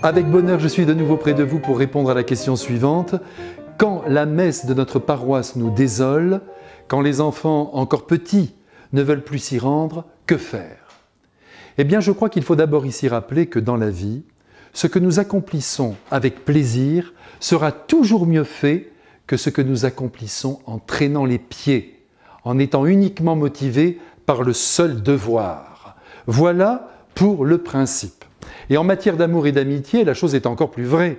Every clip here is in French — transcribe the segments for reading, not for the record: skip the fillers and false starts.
Avec bonheur, je suis de nouveau près de vous pour répondre à la question suivante. Quand la messe de notre paroisse nous désole, quand les enfants encore petits ne veulent plus s'y rendre, que faire? Eh bien, je crois qu'il faut d'abord ici rappeler que dans la vie, ce que nous accomplissons avec plaisir sera toujours mieux fait que ce que nous accomplissons en traînant les pieds, en étant uniquement motivés par le seul devoir. Voilà pour le principe. Et en matière d'amour et d'amitié, la chose est encore plus vraie.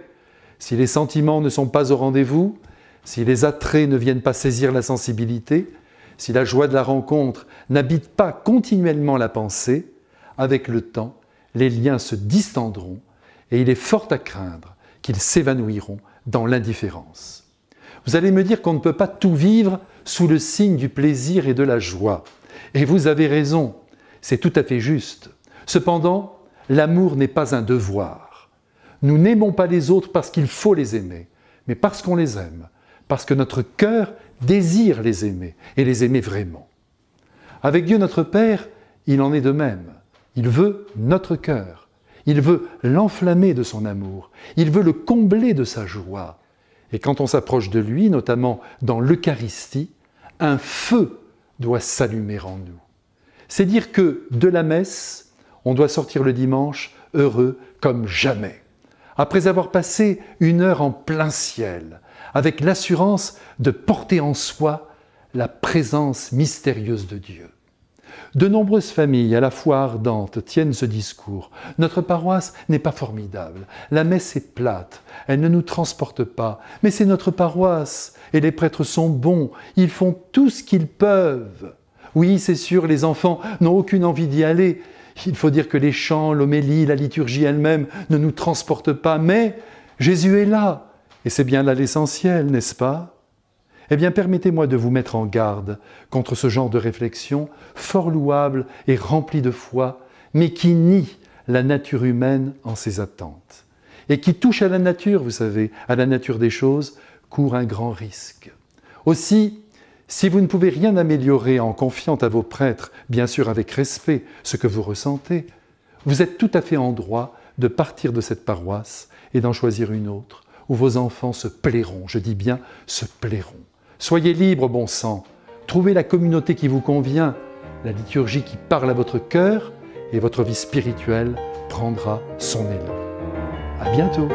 Si les sentiments ne sont pas au rendez-vous, si les attraits ne viennent pas saisir la sensibilité, si la joie de la rencontre n'habite pas continuellement la pensée, avec le temps, les liens se distendront et il est fort à craindre qu'ils s'évanouiront dans l'indifférence. Vous allez me dire qu'on ne peut pas tout vivre sous le signe du plaisir et de la joie. Et vous avez raison, c'est tout à fait juste. Cependant, l'amour n'est pas un devoir. Nous n'aimons pas les autres parce qu'il faut les aimer, mais parce qu'on les aime, parce que notre cœur désire les aimer, et les aimer vraiment. Avec Dieu notre Père, il en est de même. Il veut notre cœur. Il veut l'enflammer de son amour. Il veut le combler de sa joie. Et quand on s'approche de lui, notamment dans l'Eucharistie, un feu doit s'allumer en nous. C'est dire que de la messe, on doit sortir le dimanche heureux comme jamais, après avoir passé une heure en plein ciel, avec l'assurance de porter en soi la présence mystérieuse de Dieu. De nombreuses familles, à la fois ardentes, tiennent ce discours. Notre paroisse n'est pas formidable, la messe est plate, elle ne nous transporte pas, mais c'est notre paroisse, et les prêtres sont bons, ils font tout ce qu'ils peuvent. Oui, c'est sûr, les enfants n'ont aucune envie d'y aller. Il faut dire que les chants, l'homélie, la liturgie elle-même ne nous transportent pas, mais Jésus est là, et c'est bien là l'essentiel, n'est-ce pas? Eh bien, permettez-moi de vous mettre en garde contre ce genre de réflexion fort louable et remplie de foi, mais qui nie la nature humaine en ses attentes. Et qui touche à la nature, vous savez, à la nature des choses, court un grand risque. Aussi, si vous ne pouvez rien améliorer en confiant à vos prêtres, bien sûr avec respect, ce que vous ressentez, vous êtes tout à fait en droit de partir de cette paroisse et d'en choisir une autre, où vos enfants se plairont, je dis bien se plairont. Soyez libres, bon sang, trouvez la communauté qui vous convient, la liturgie qui parle à votre cœur, et votre vie spirituelle prendra son élan. À bientôt!